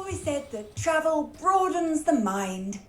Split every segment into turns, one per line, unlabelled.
always said that travel broadens the mind.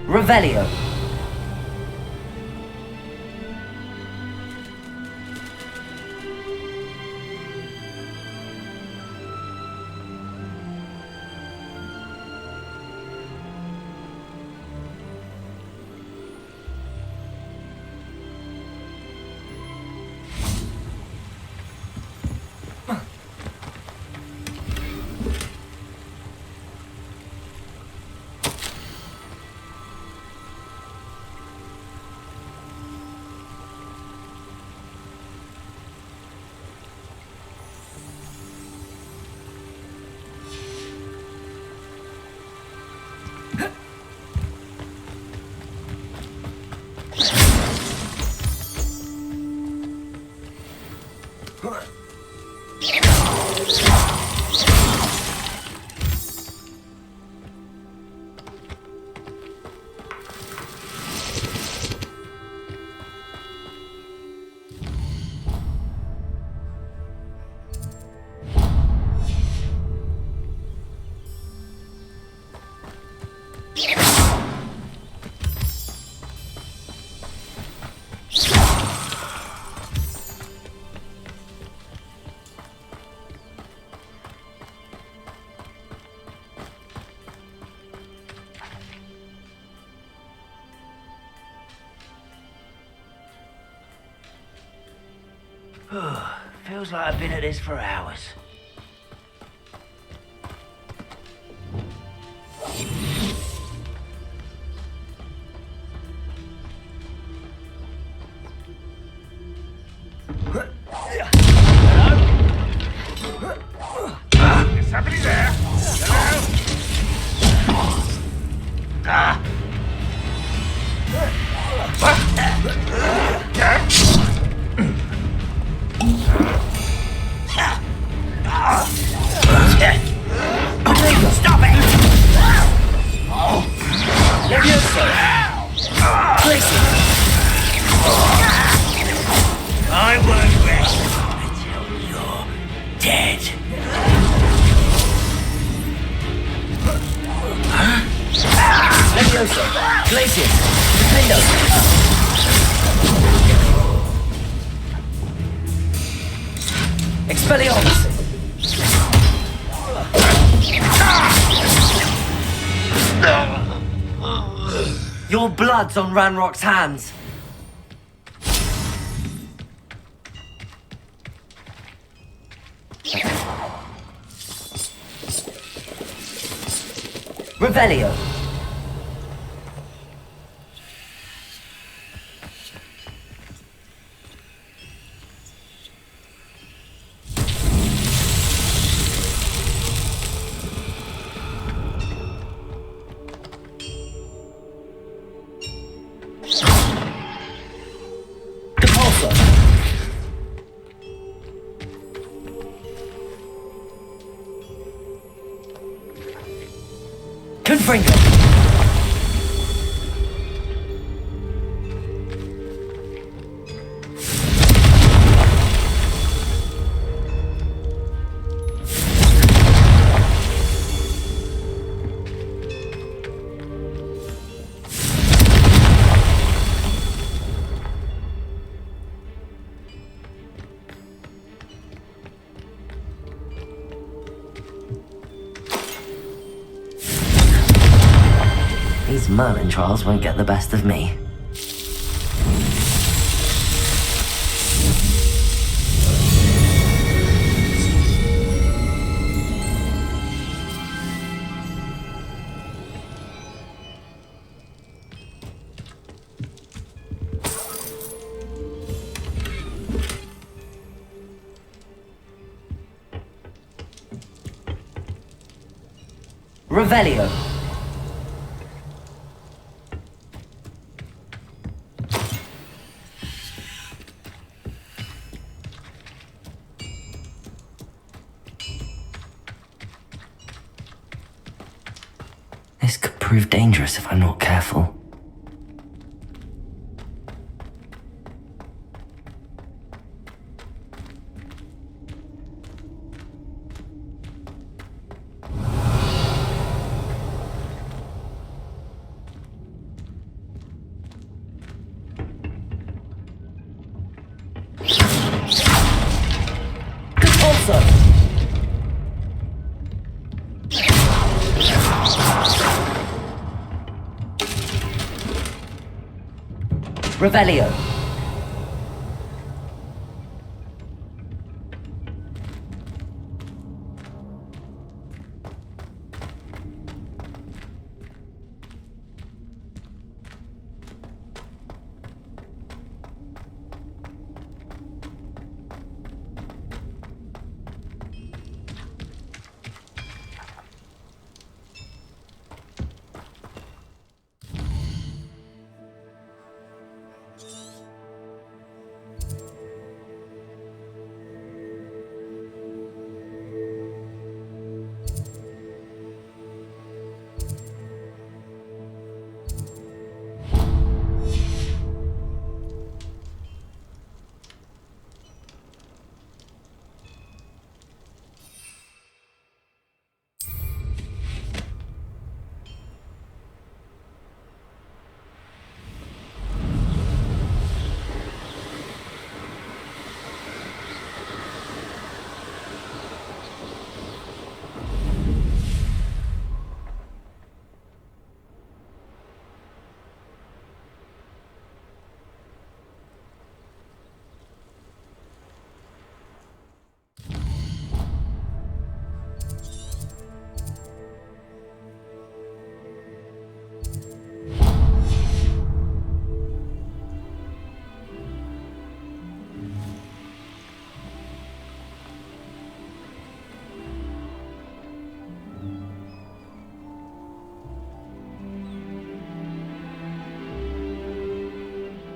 Revelio.
Feels like I've been at this for hours.
Is somebody there? Hello?
Stop it! Levioso! Place it! I won't rest until you're dead. Levioso! Place it! Defendo! Expelliarmus! Your blood's on Ranrock's hands. Revelio. Confringo. These Merlin trials won't get the best of me.
Revelio. This could prove dangerous if I'm not careful. Revelio.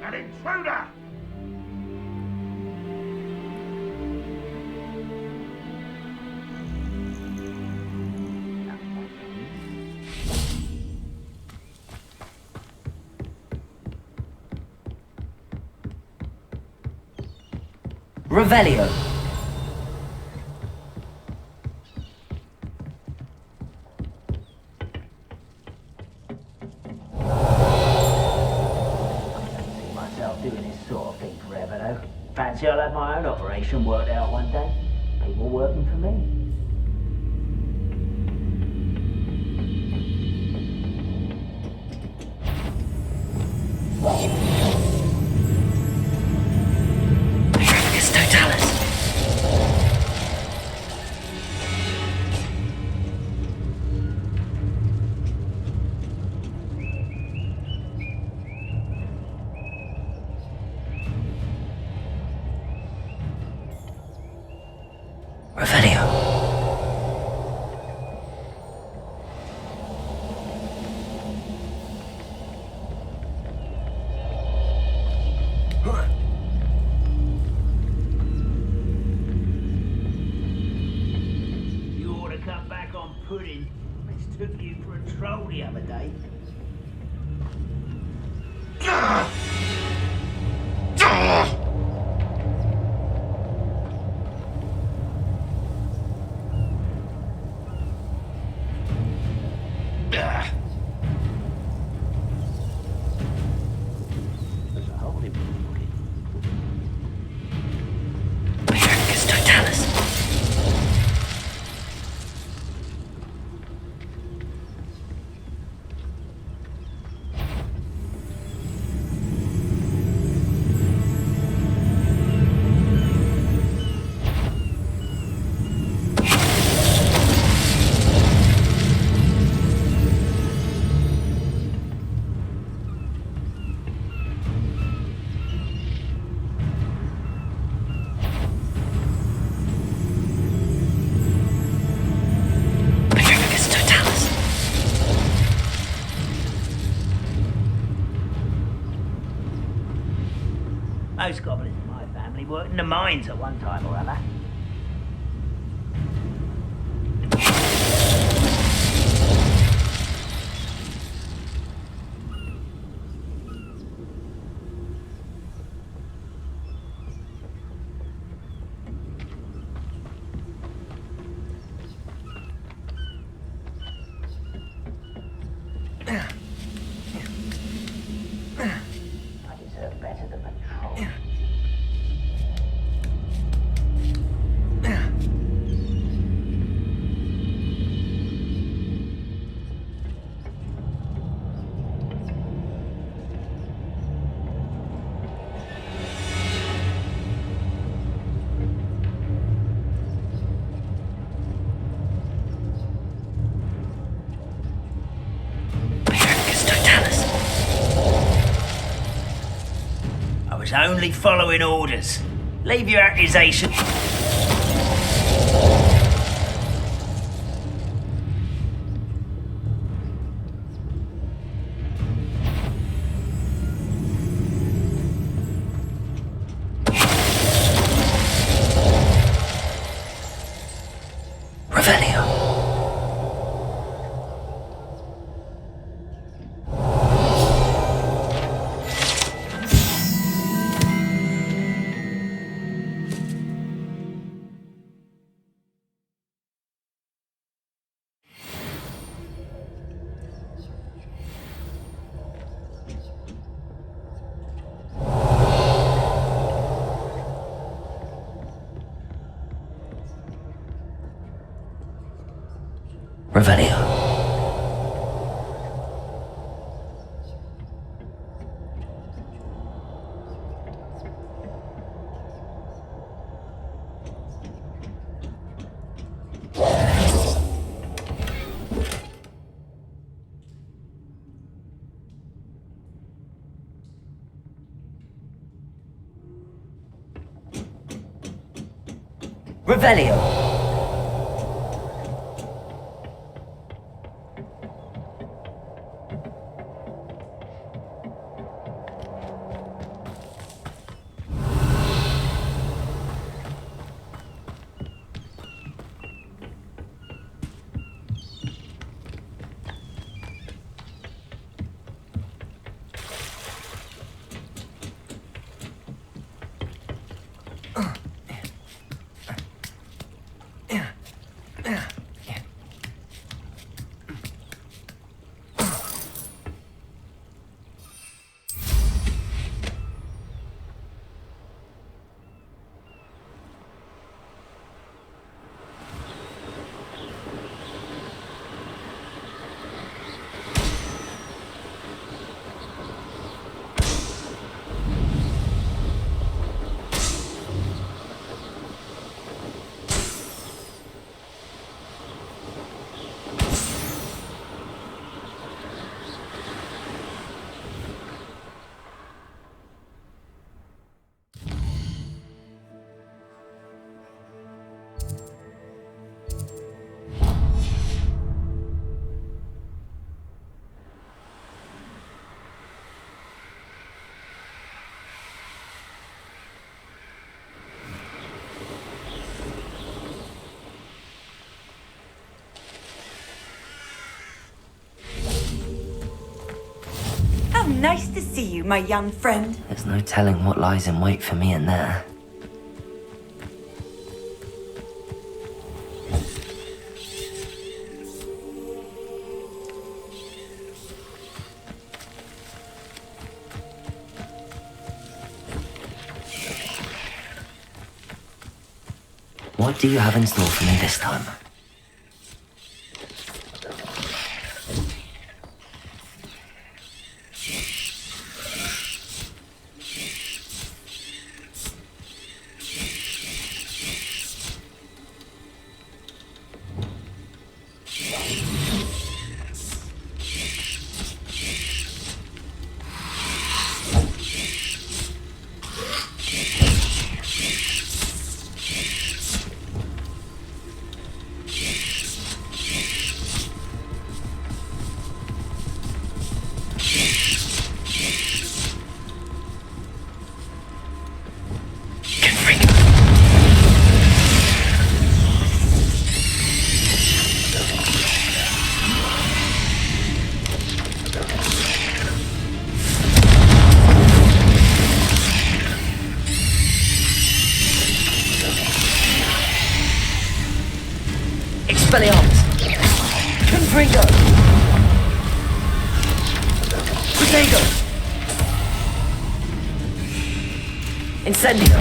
An intruder!
Revelio.
Doing this sort of thing forever though. Fancy I'll have my own operation worked out one day. People working for me.
Revelio.
You ought to come back on pudding. Mistook you for a troll the other day. first goblins in my family worked in the mines at one time or other. I deserve better than the troll. I was only following orders. Leave your accusation.
Revelio. Revelio. Revelio.
How nice to see you, my young friend.
There's no telling what lies in wait for me in there. What do you have in store for me this time?
Expelliarmus! Confringo! Potato! Incendio!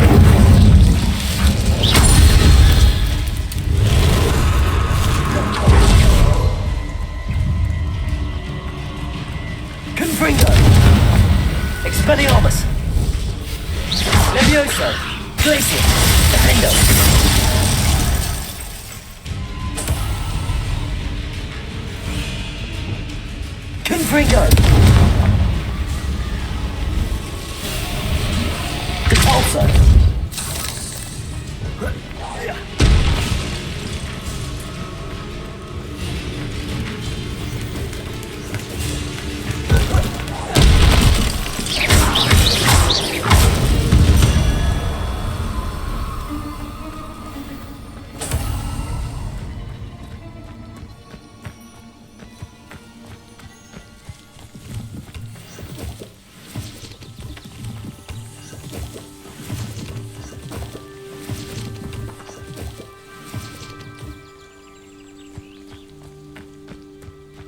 Confringo! Expelliarmus! Levioso! Glacier! Defendo! Confringo! Repulsor!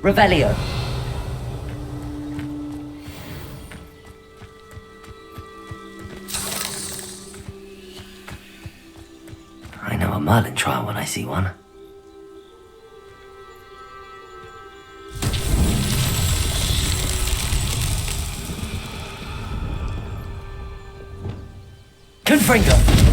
Revelio.
I know a Merlin trial when I see one.
Confringo.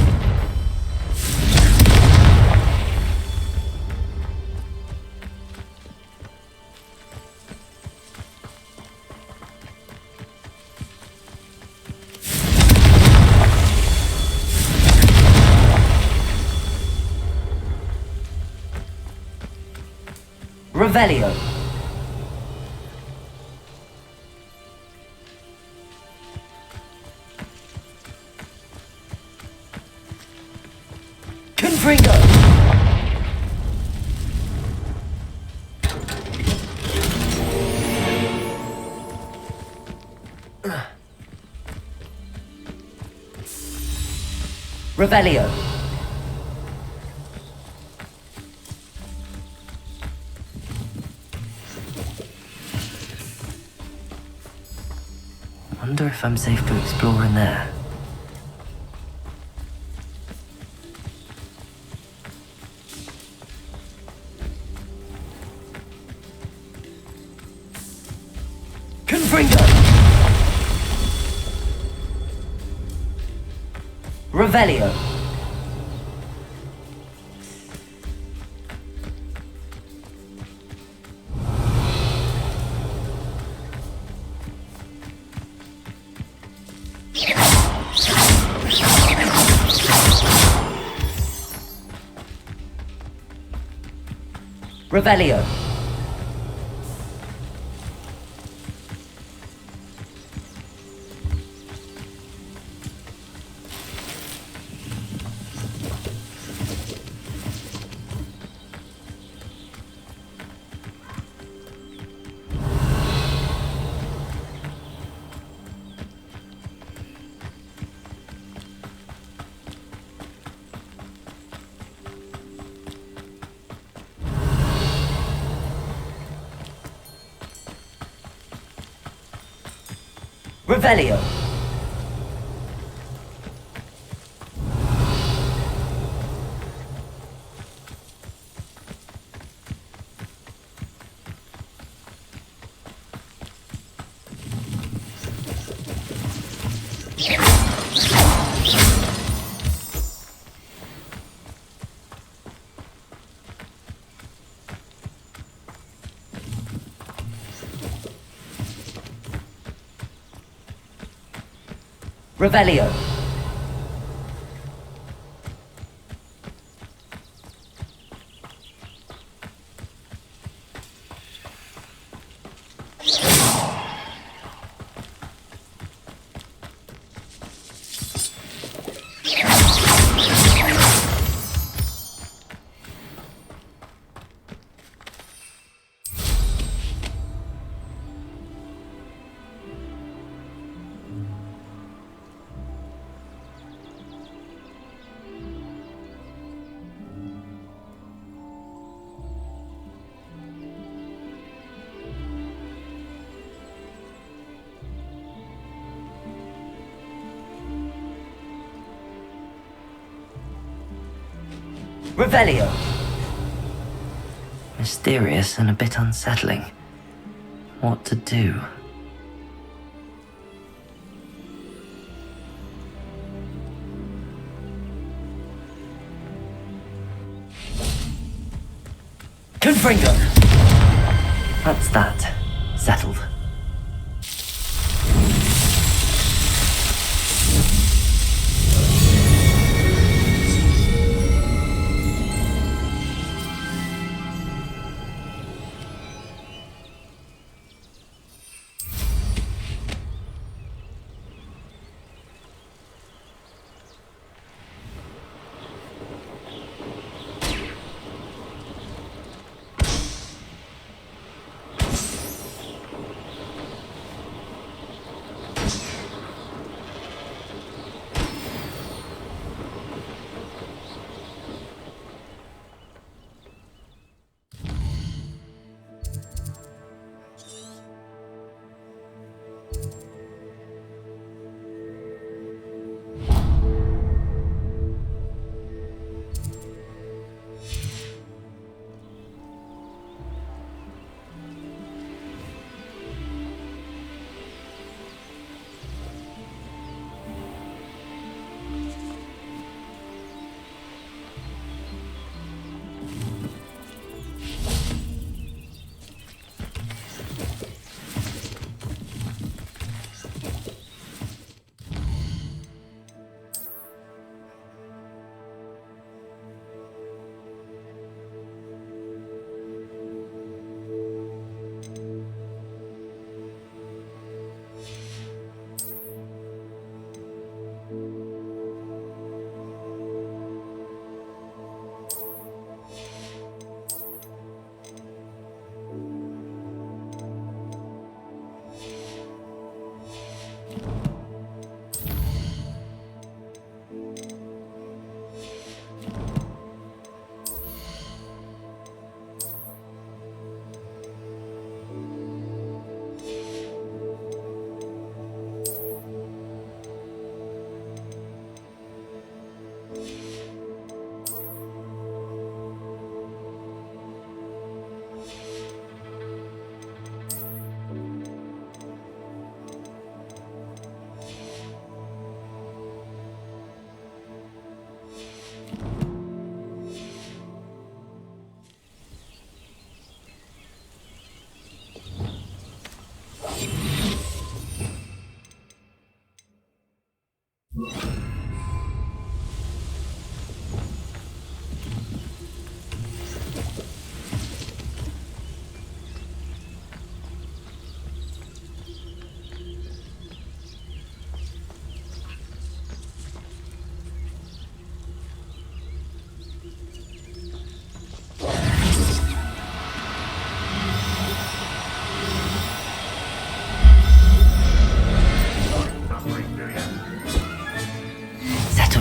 Revelio. Confringo. Revelio.
Wonder if I'm safe to explore in there.
Confringo. Revelio. Revelio. Revelio. Revelio. Revelio.
Mysterious and a bit unsettling. What to do?
Confringo.
That's that. Settled.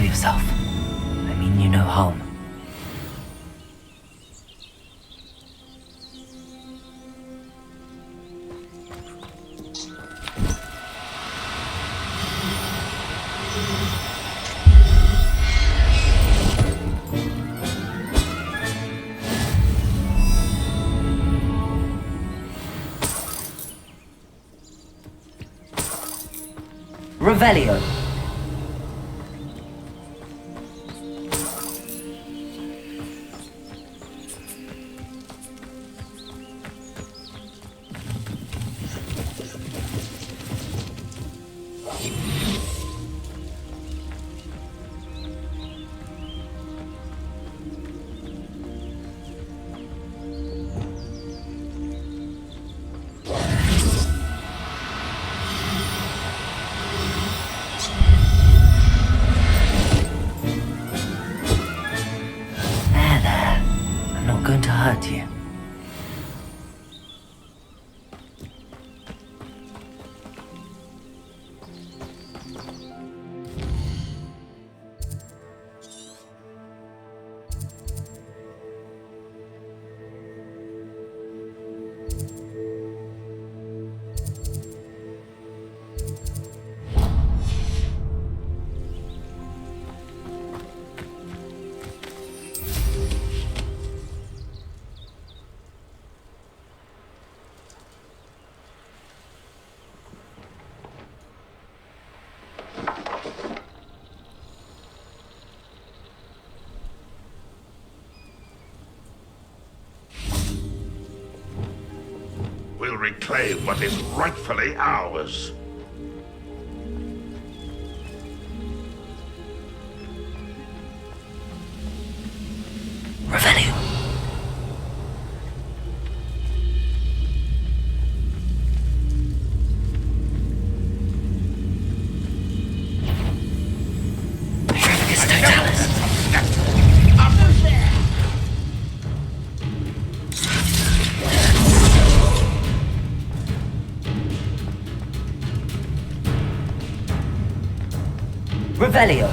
Yourself. I mean you no harm.
Revelio.
Going to hurt you.
reclaim what is rightfully ours.
Revelio.
Revelio.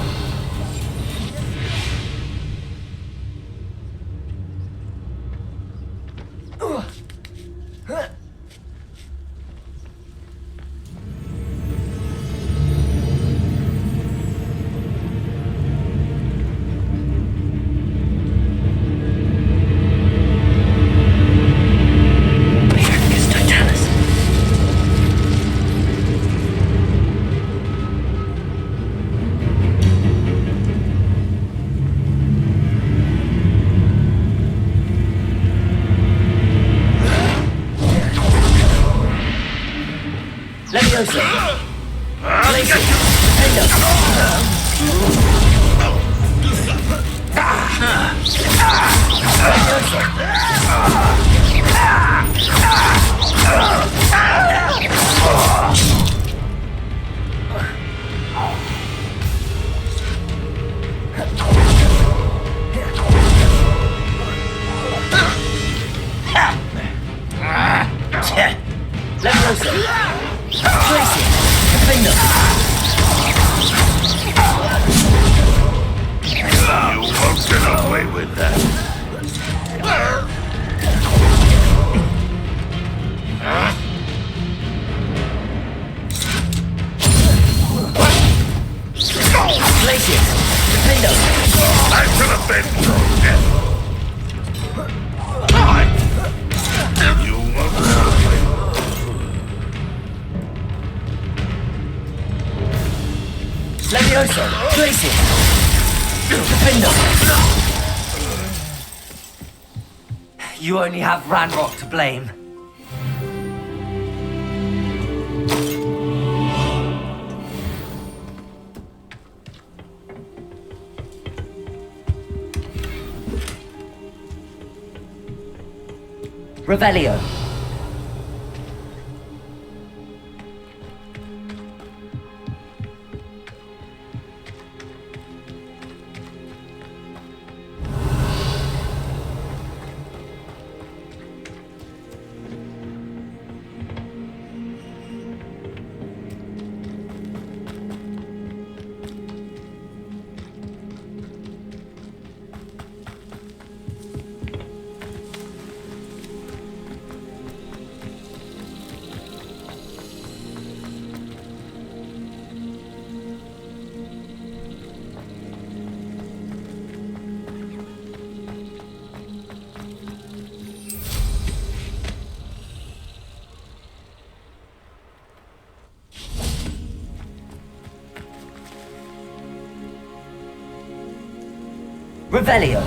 Leviosa. Laser. Leviosa. Tracy. Defender.
You won't get away with that.
Glacius. Defender.
I should have been your death. You won't get away.
Leviosa. Tracy. Defender. You only have Ranrock to blame. Revelio. Revelio.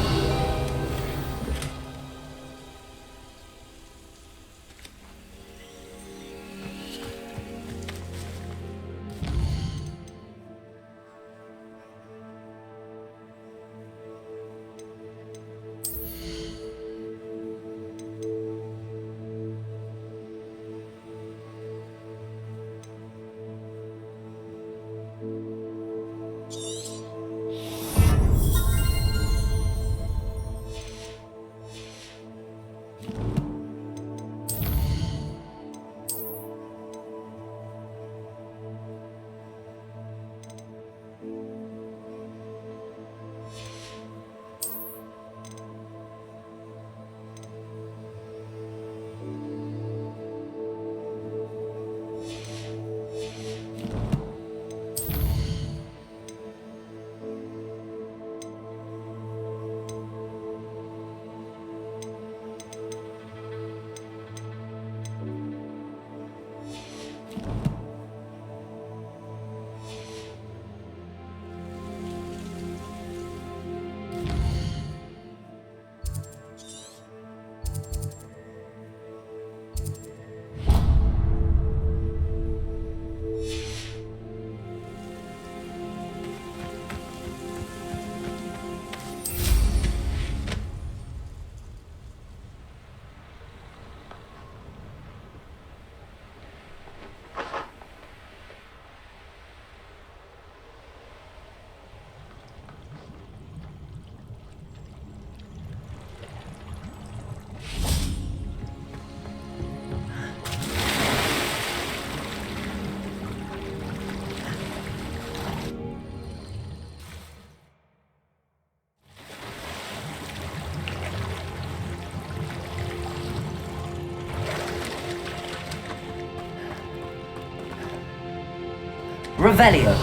Revelio.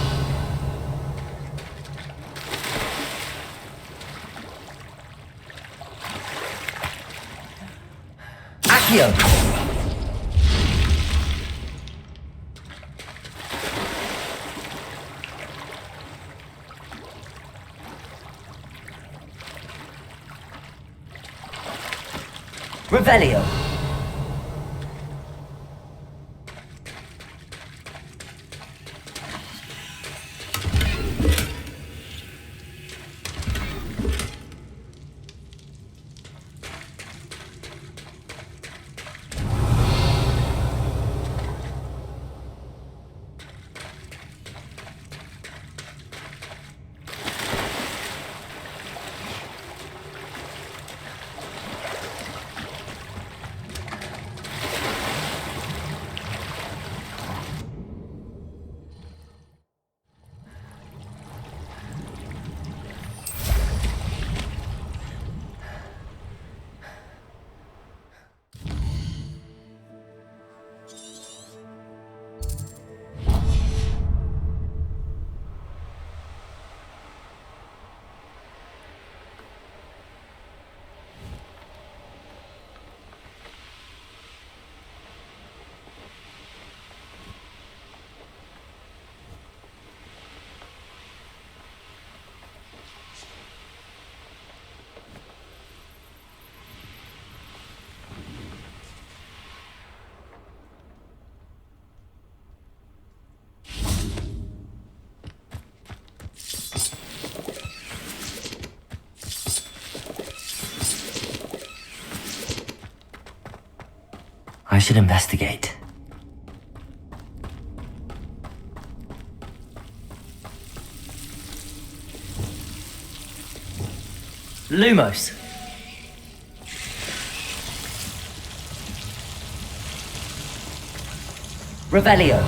Accio. Revelio.
I should investigate.
Lumos. Revelio.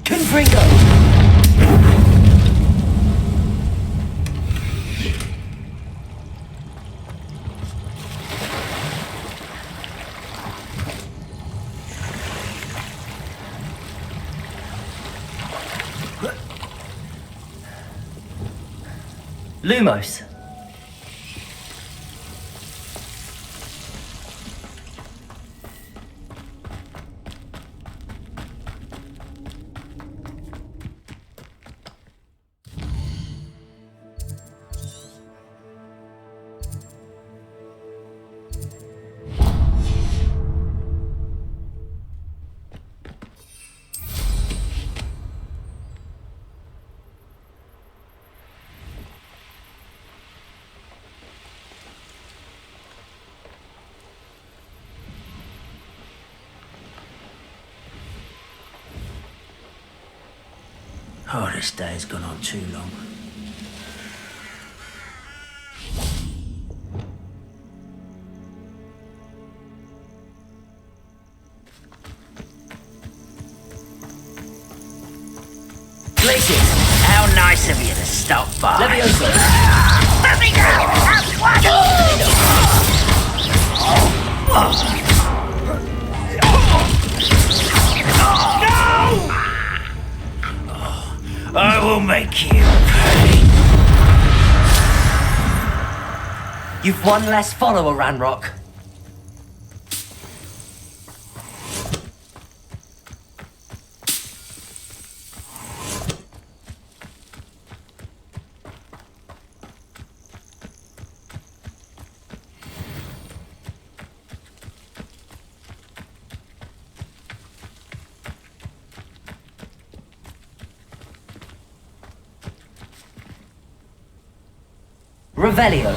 Confringo. Lumos.
Oh, this day's gone on too long.
Glacius.
How nice of you to stop by.
Leviosa.
Let me go! I will make you pay.
You've one less follower, Ranrock. Revelio.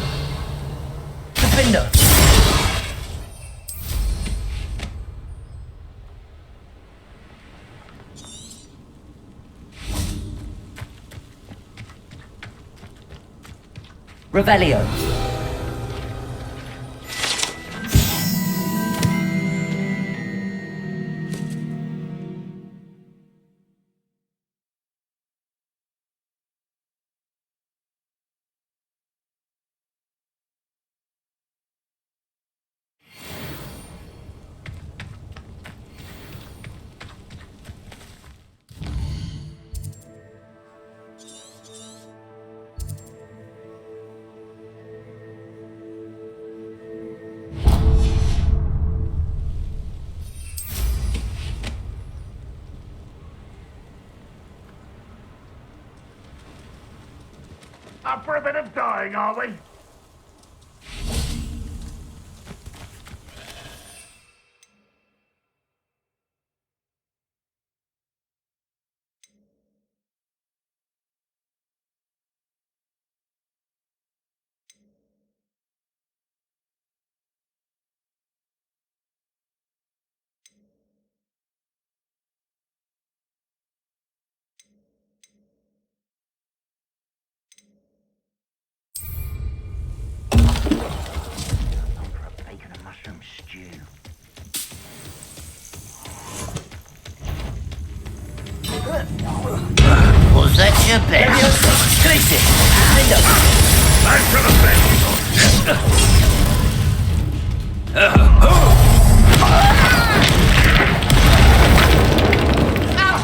Defender. Revelio.
Up for a bit of dying, are we?
Bacon and mushroom stew.
Was that your best? Tracy, stand up.
I'm gonna bend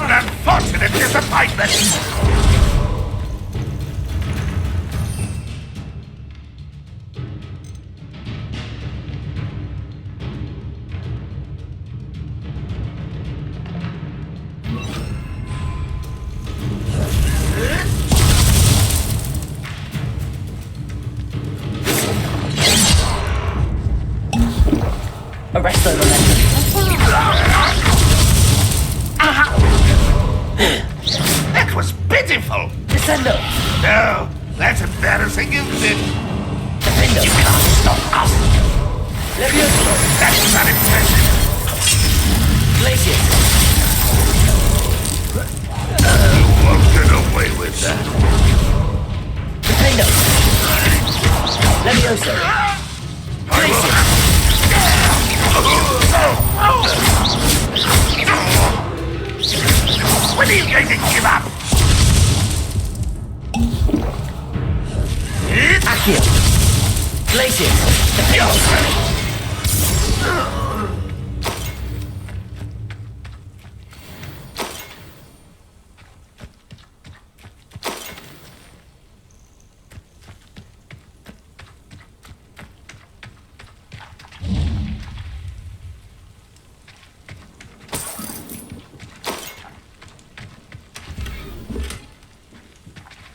an unfortunate disappointment!
Arrest the momentum.
That was pitiful!
Descendo.
No, that's embarrassing, isn't it?
Defendo.
You can't stop us.
Levioso.
That's not impressive!
Glacier.
You won't get away with that.
Defendo. Levioso. Glacier.
When are you going to give up?
Accio. Glacier.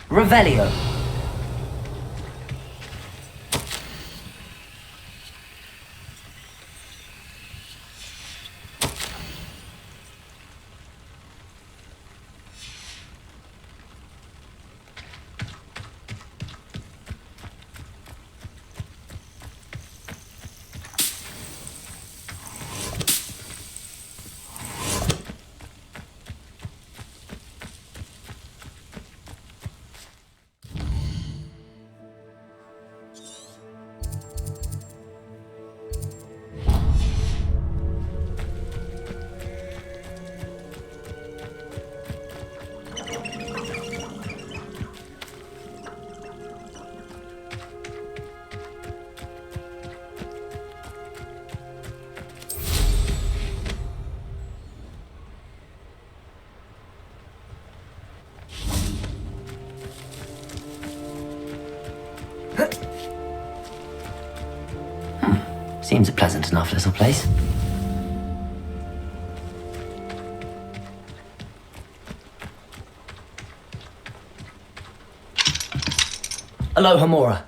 Revelio. Seems a pleasant enough little place. Aloha Mora.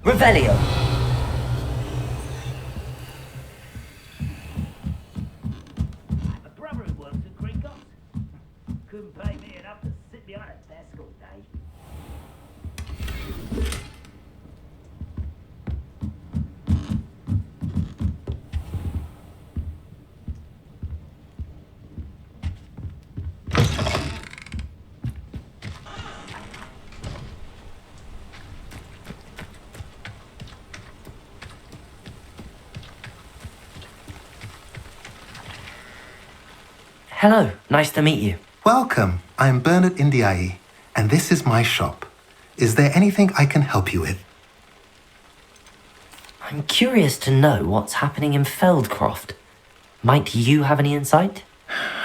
Revelio.
A brother who works at Creek Ops. Couldn't pay me enough to sit behind a desk all day.
Hello, nice to meet you.
Welcome. I'm Bernard Indiai, and this is my shop. Is there anything I can help you with?
I'm curious to know what's happening in Feldcroft. Might you have any insight?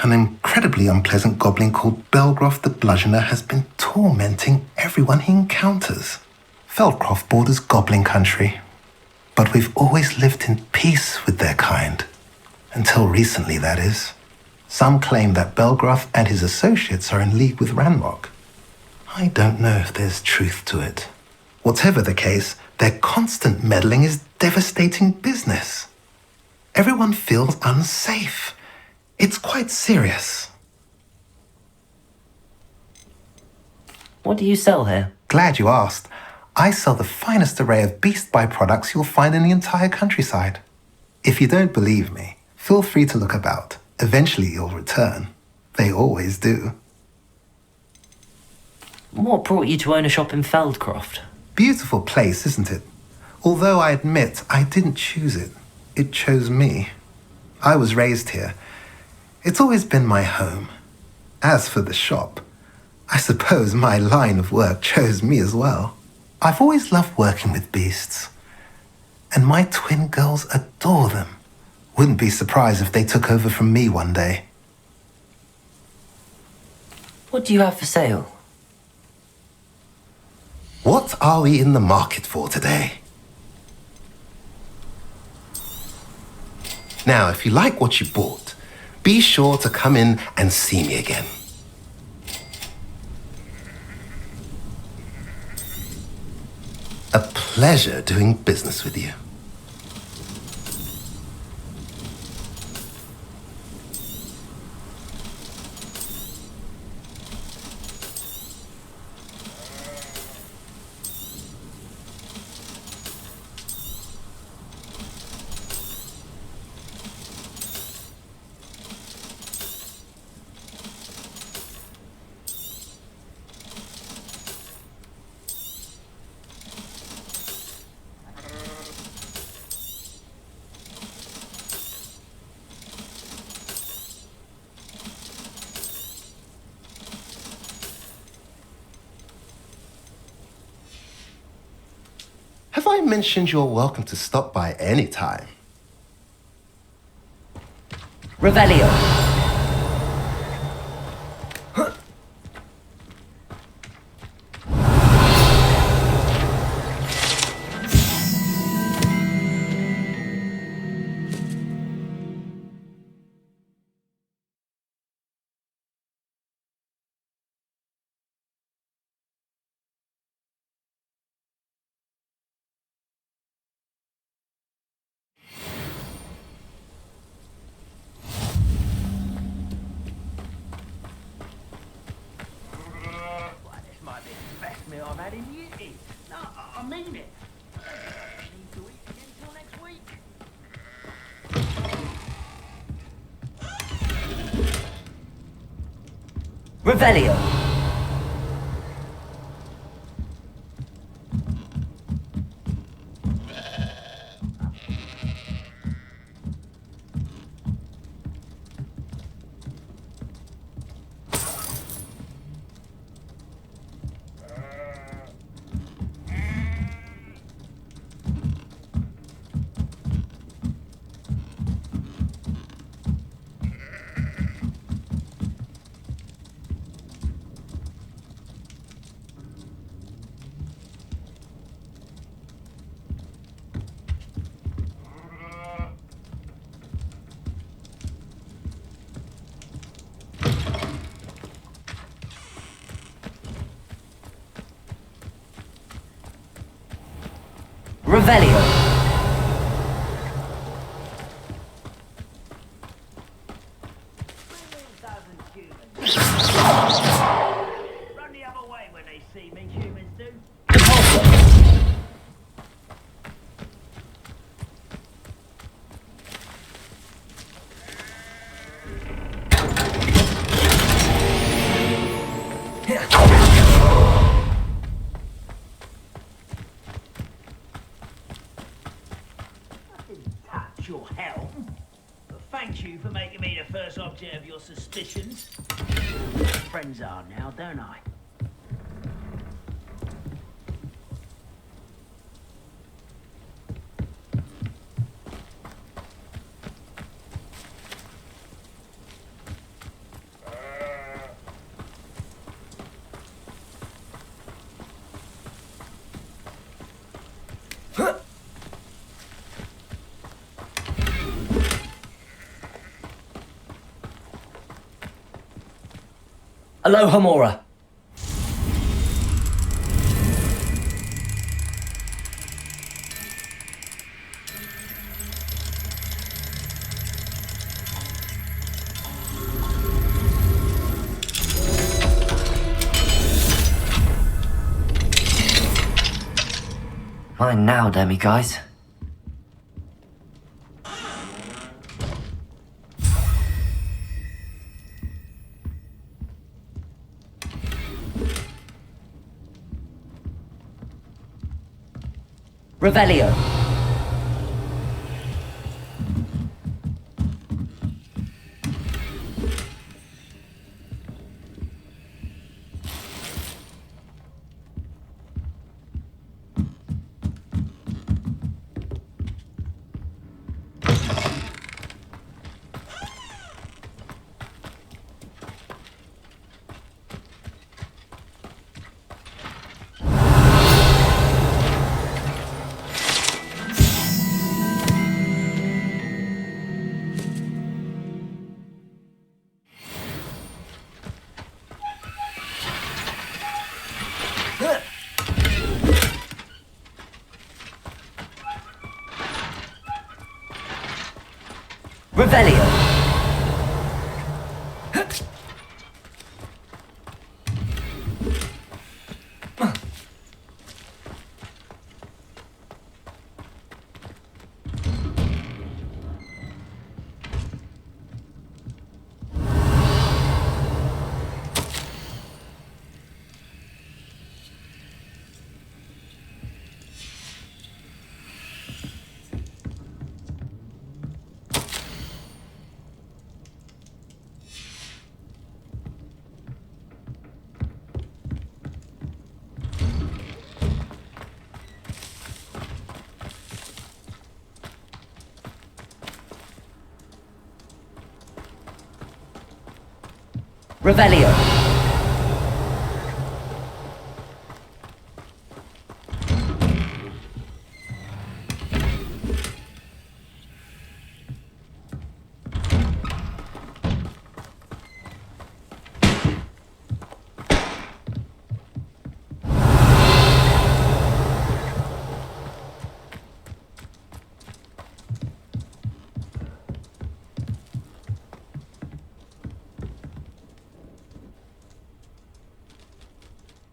An incredibly unpleasant goblin called Belgroth the Bludgeoner has been tormenting everyone he encounters. Feldcroft borders goblin country, but we've always lived in peace with their kind. Until recently, that is. Some claim that Belgroth and his associates are in league with Ranrock. I don't know if there's truth to it. Whatever the case, their constant meddling is devastating business. Everyone feels unsafe. It's quite serious.
What do you sell here?
Glad you asked. I sell the finest array of beast byproducts you'll find in the entire countryside. If you don't believe me, feel free to look about. Eventually you'll return. They always do.
What brought you to own a shop in Feldcroft?
Beautiful place, isn't it? Although I admit I didn't choose it. It chose me. I was raised here. It's always been my home. As for the shop, I suppose my line of work chose me as well. I've always loved working with beasts. And my twin girls adore them. Wouldn't be surprised if they took over from me one day.
What do you have for sale?
What are we in the market for today? Now, if you like what you bought, be sure to come in and see me again. A pleasure doing business with you. Have I mentioned you're welcome to stop by any time?
Revelio.
This might be the best meal I've had in years. No, I mean it. Need to eat again until next week.
Revelio. Revelio.
Run the other way when they see me, humans do. Touch your helm. But thank you for making me the first object of your suspicions. Friends are now, don't I?
Aloha Mora.
Mine now, Demi guys.
Revelio. Revelio. Revelio.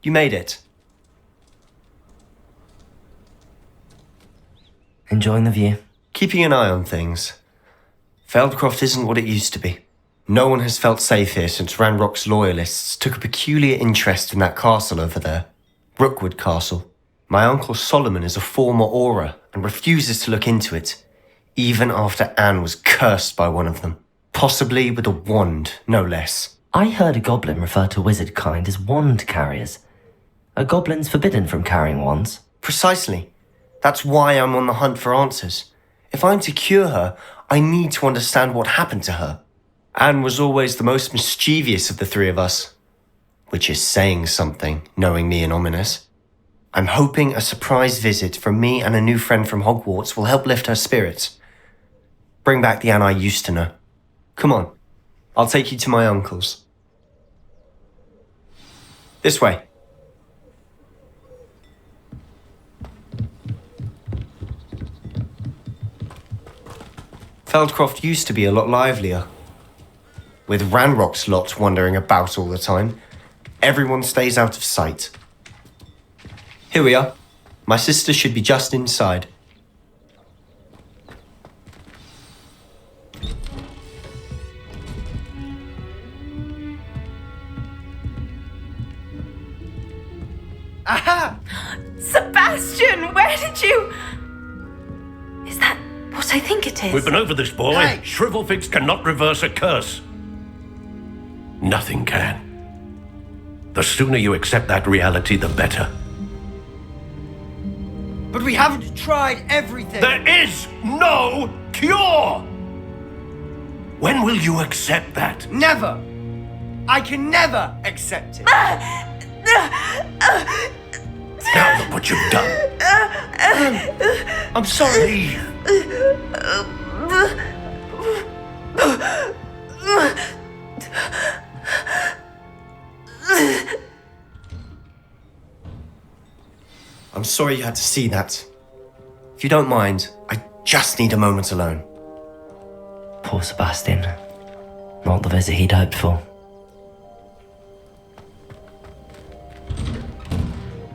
You made it.
Enjoying the view?
Keeping an eye on things. Feldcroft isn't what it used to be. No one has felt safe here since Ranrock's loyalists took a peculiar interest in that castle over there. Brookwood Castle. My uncle Solomon is a former Auror and refuses to look into it, even after Anne was cursed by one of them. Possibly with a wand, no less.
I heard a goblin refer to wizard kind as wand carriers. Are goblins forbidden from carrying wands?
Precisely. That's why I'm on the hunt for answers. If I'm to cure her, I need to understand what happened to her. Anne was always the most mischievous of the three of us. Which is saying something, knowing me and Ominous. I'm hoping a surprise visit from me and a new friend from Hogwarts will help lift her spirits. Bring back the Anne I used to know. Come on, I'll take you to my uncle's. This way. Feldcroft used to be a lot livelier. With Ranrock's lot wandering about all the time, everyone stays out of sight. Here we are. My sister should be just inside.
Aha! Sebastian, where did you... Is that what I think it is?
We've been over this, boy.
Hey.
Shrivelfix cannot reverse a curse. Nothing can. The sooner you accept that reality, the better.
But we haven't tried everything.
There is no cure! When will you accept that?
Never. I can never accept it.
Now look what you've done.
I'm sorry.
I'm sorry you had to see that. If you don't mind, I just need a moment alone.
Poor Sebastian. Not the visit he'd hoped for.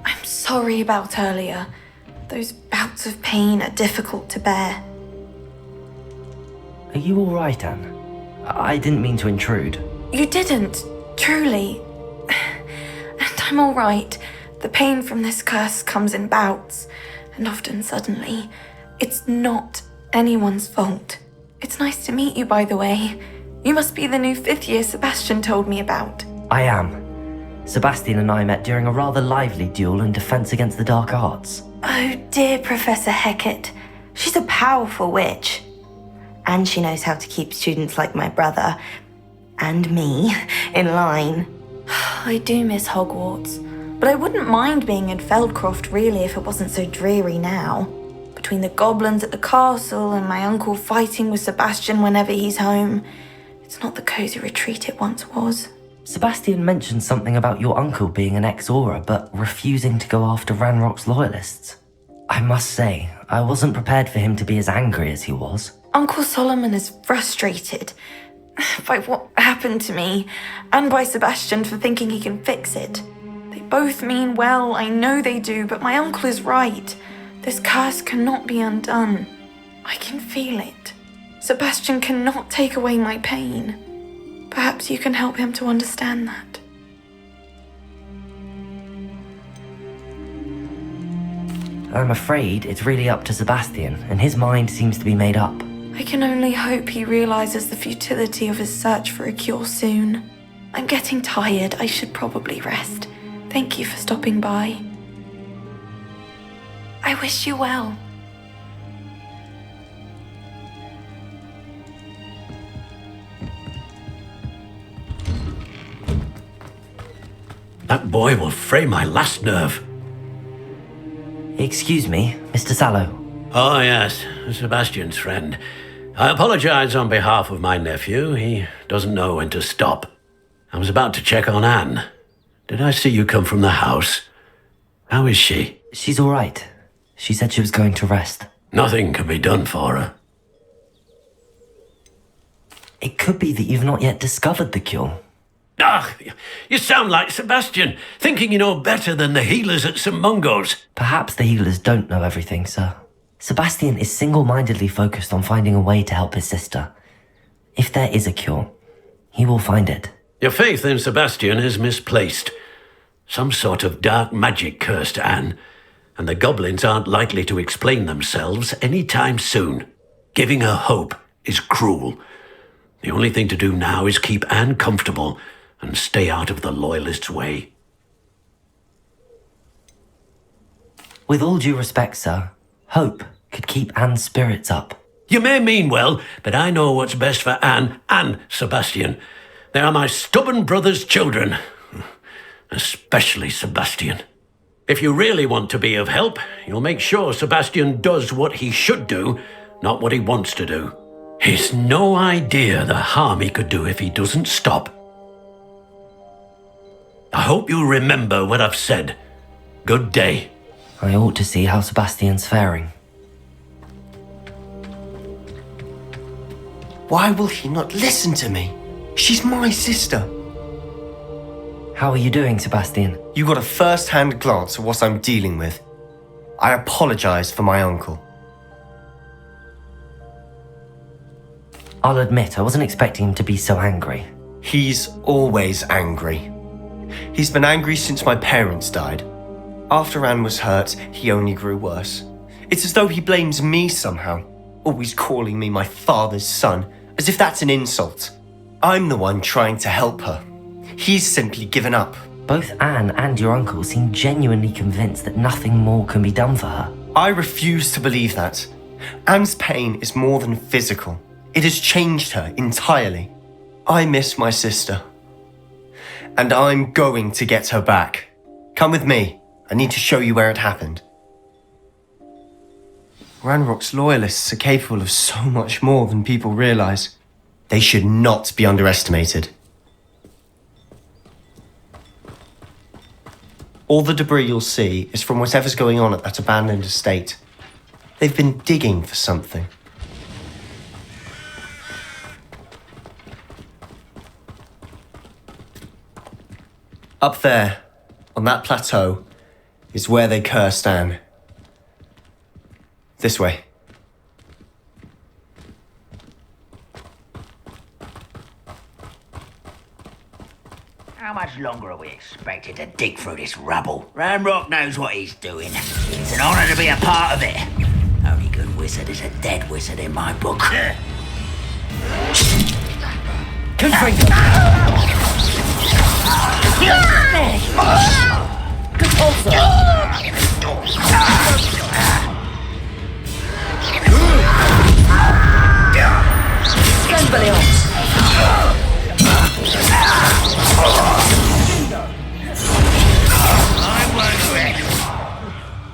I'm sorry about earlier. Those bouts of pain are difficult to bear.
Are you all right, Anne? I didn't mean to intrude.
You didn't, truly. And I'm all right. The pain from this curse comes in bouts, and often suddenly. It's not anyone's fault. It's nice to meet you, by the way. You must be the new 5th year Sebastian told me about.
I am. Sebastian and I met during a rather lively duel in defense against the dark arts.
Oh dear, Professor Hecat. She's a powerful witch. And she knows how to keep students like my brother, and me, in line.
I do miss Hogwarts, but I wouldn't mind being in Feldcroft really if it wasn't so dreary now. Between the goblins at the castle and my uncle fighting with Sebastian whenever he's home, it's not the cosy retreat it once was.
Sebastian mentioned something about your uncle being an ex-Auror, but refusing to go after Ranrock's loyalists. I must say, I wasn't prepared for him to be as angry as he was.
Uncle Solomon is frustrated by what happened to me, and by Sebastian for thinking he can fix it. They both mean well, I know they do, but my uncle is right. This curse cannot be undone. I can feel it. Sebastian cannot take away my pain. Perhaps you can help him to understand that.
I'm afraid it's really up to Sebastian, and his mind seems to be made up.
I can only hope he realizes the futility of his search for a cure soon. I'm getting tired. I should probably rest. Thank you for stopping by. I wish you well.
That boy will fray my last nerve.
Excuse me, Mr. Sallow.
Oh, yes, Sebastian's friend. I apologize on behalf of my nephew. He doesn't know when to stop. I was about to check on Anne. Did I see you come from the house? How is she?
She's all right. She said she was going to rest.
Nothing can be done for her.
It could be that you've not yet discovered the cure.
Ah, you sound like Sebastian, thinking you know better than the healers at St. Mungo's.
Perhaps the healers don't know everything, sir. Sebastian is single-mindedly focused on finding a way to help his sister. If there is a cure, he will find it.
Your faith in Sebastian is misplaced. Some sort of dark magic cursed Anne, and the goblins aren't likely to explain themselves any time soon. Giving her hope is cruel. The only thing to do now is keep Anne comfortable and stay out of the Loyalists' way.
With all due respect, sir, hope could keep Anne's spirits up.
You may mean well, but I know what's best for Anne and Sebastian. They are my stubborn brother's children. Especially Sebastian. If you really want to be of help, you'll make sure Sebastian does what he should do, not what he wants to do. He's no idea the harm he could do if he doesn't stop. I hope you'll remember what I've said. Good day.
I ought to see how Sebastian's faring.
Why will he not listen to me? She's my sister.
How are you doing, Sebastian?
You got a first-hand glance at what I'm dealing with. I apologize for my uncle.
I'll admit, I wasn't expecting him to be so angry.
He's always angry. He's been angry since my parents died. After Anne was hurt, he only grew worse. It's as though he blames me somehow, always calling me my father's son, as if that's an insult. I'm the one trying to help her. He's simply given up.
Both Anne and your uncle seem genuinely convinced that nothing more can be done for her.
I refuse to believe that. Anne's pain is more than physical. It has changed her entirely. I miss my sister. And I'm going to get her back. Come with me. I need to show you where it happened. Ranrock's loyalists are capable of so much more than people realize. They should not be underestimated. All the debris you'll see is from whatever's going on at that abandoned estate. They've been digging for something. Up there, on that plateau, is where they cursed Anne. This way.
How much longer are we expected to dig through this rubble? Ranrock knows what he's doing. It's an honor to be a part of it. Only good wizard is a dead wizard in my book.
Confringo! Good also!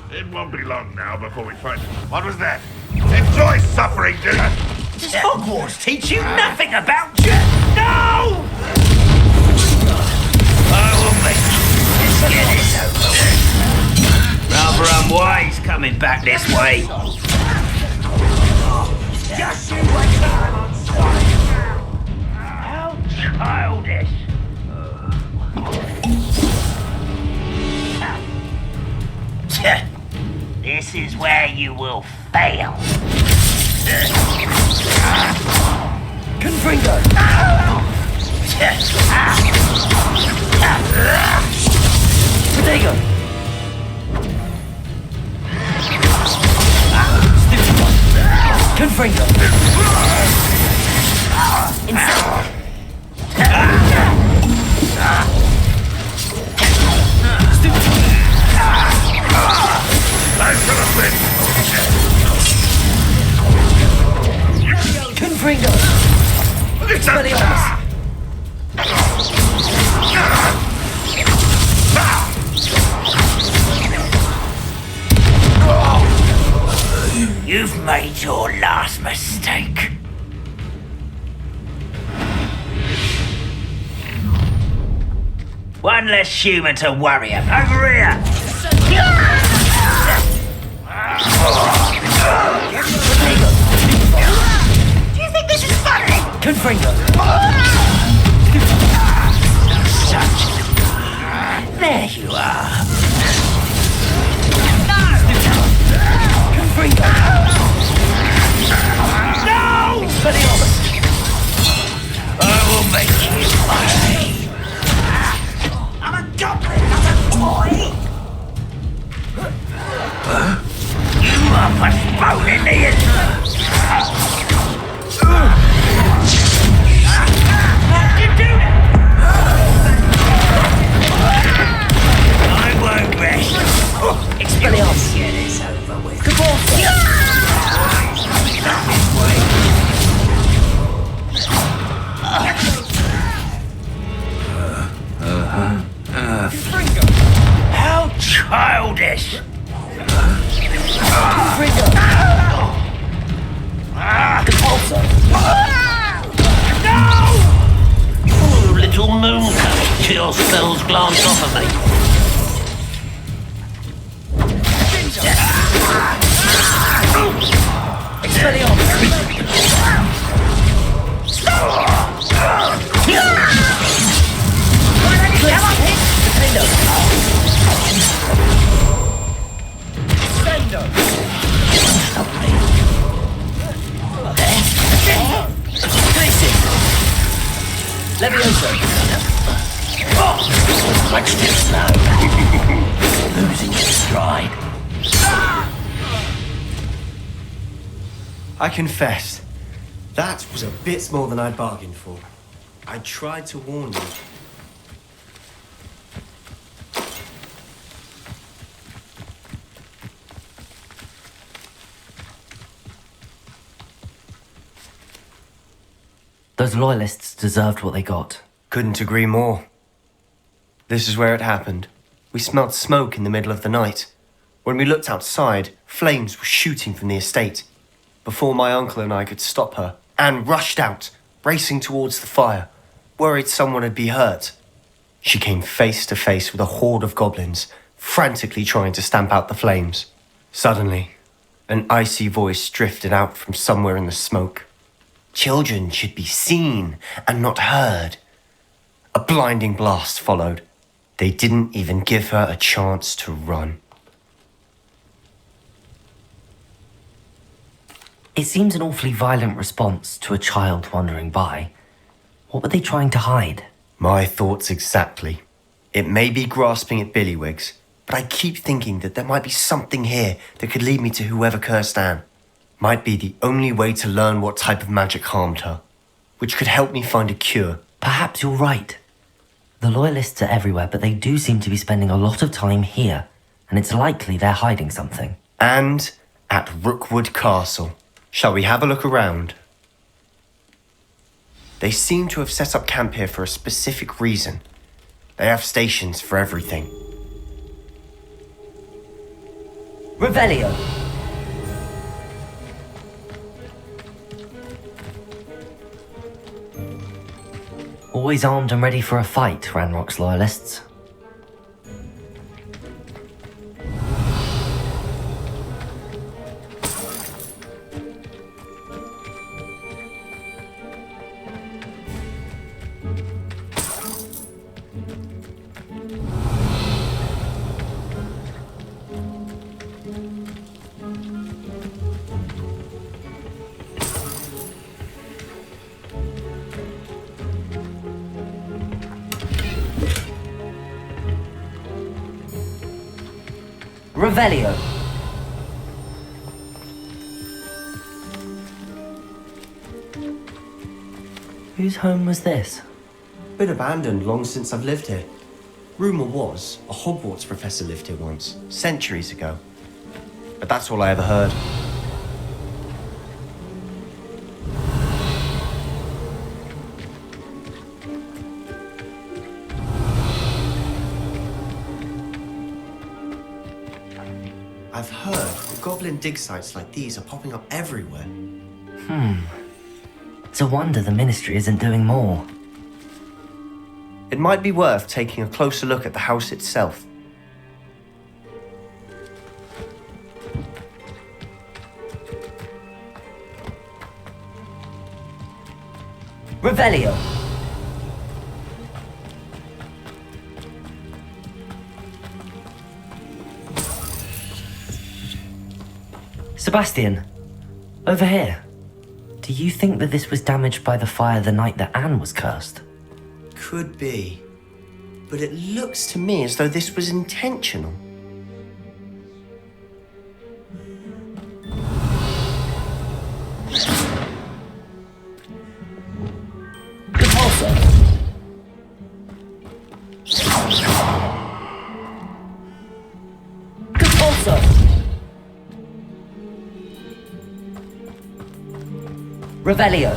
It won't be long now before we find it. What was that? Enjoy suffering, dude!
Does Hogwarts teach you nothing about you? No! I will make you. Let's get this over with. Rather unwise coming back this way. Just you wait till I'm on side. How childish. This is where you will fail.
Confringo! Protego! Confringo! Insane!
I should have been.
Confringo! Expelliarmus!
You've made your last mistake. One less human to worry about. Over here! Do you think this is funny?
Confringo!
There you are.
Confringo!
No!
Expelliarmus!
I will make you pay. I'm a goblin, not a toy. You are postponing the end. You do it. I won't rest.
Expelliarmus!
Get this over with. How childish!
Confringo! Compulso!
No!
Oh, little mooncake till your spells glance off of me.
Expelliarmus! Levioso!
Much too slow. Losing its stride.
I confess, that was a bit more than I'd bargained for. I tried to warn you.
Those loyalists deserved what they got.
Couldn't agree more. This is where it happened. We smelled smoke in the middle of the night. When we looked outside, flames were shooting from the estate. Before my uncle and I could stop her, Anne rushed out, racing towards the fire, worried someone had been hurt. She came face to face with a horde of goblins, frantically trying to stamp out the flames. Suddenly, an icy voice drifted out from somewhere in the smoke. Children should be seen and not heard. A blinding blast followed. They didn't even give her a chance to run.
It seems an awfully violent response to a child wandering by. What were they trying to hide?
My thoughts exactly. It may be grasping at Billywigs, but I keep thinking that there might be something here that could lead me to whoever cursed Anne. Might be the only way to learn what type of magic harmed her, which could help me find a cure.
Perhaps you're right. The Loyalists are everywhere, but they do seem to be spending a lot of time here, and it's likely they're hiding something.
And at Rookwood Castle. Shall we have a look around? They seem to have set up camp here for a specific reason. They have stations for everything.
Revelio! Always armed and ready for a fight, Ranrock's Loyalists. Revelio. Whose home was this?
Been abandoned long since I've lived here. Rumour was a Hogwarts professor lived here once, centuries ago. But that's all I ever heard. I've heard that goblin dig sites like these are popping up everywhere.
It's a wonder the Ministry isn't doing more.
It might be worth taking a closer look at the house itself.
Revelio. Sebastian, over here. Do you think that this was damaged by the fire the night that Anne was cursed?
Could be. But it looks to me as though this was intentional.
Revelio.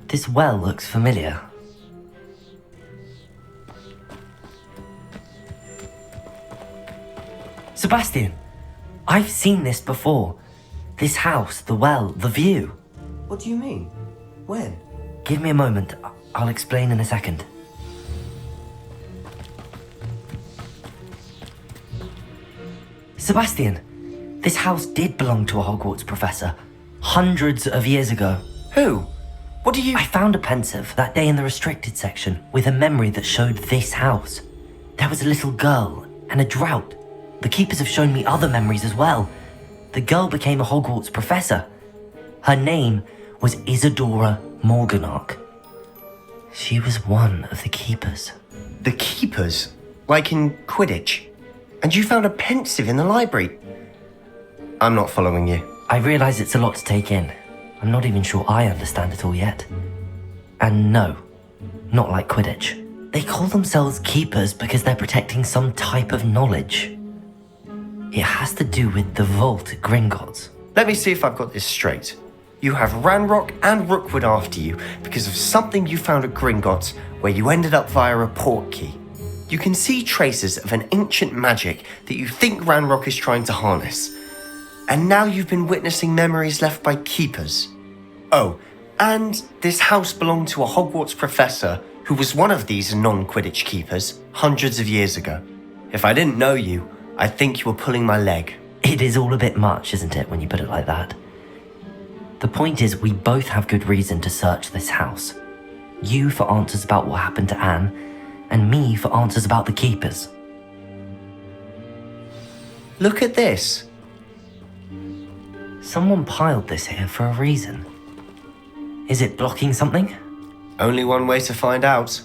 This well looks familiar. Sebastian, I've seen this before. This house, the well, the view.
What do you mean? When?
Give me a moment. I'll explain in a second. Sebastian, this house did belong to a Hogwarts professor. Hundreds of years ago.
Who? What do you...
I found a pensive that day in the restricted section with a memory that showed this house. There was a little girl and a drought. The keepers have shown me other memories as well. The girl became a Hogwarts professor. Her name was Isadora Morganach. She was one of the keepers.
The keepers? Like in Quidditch? And you found a pensive in the library? I'm not following you.
I realise it's a lot to take in. I'm not even sure I understand it all yet. And no, not like Quidditch. They call themselves keepers because they're protecting some type of knowledge. It has to do with the vault at Gringotts.
Let me see if I've got this straight. you have Ranrock and Rookwood after you because of something you found at Gringotts where you ended up via a port key. You can see traces of an ancient magic that you think Ranrock is trying to harness. And now you've been witnessing memories left by keepers. Oh, and this house belonged to a Hogwarts professor who was one of these non-Quidditch keepers hundreds of years ago. If I didn't know you, I'd think you were pulling my leg.
It is all a bit much, isn't it, when you put it like that? The point is, we both have good reason to search this house. You for answers about what happened to Anne, and me for answers about the keepers.
Look at this.
Someone piled this here for a reason. Is it blocking something?
Only one way to find out.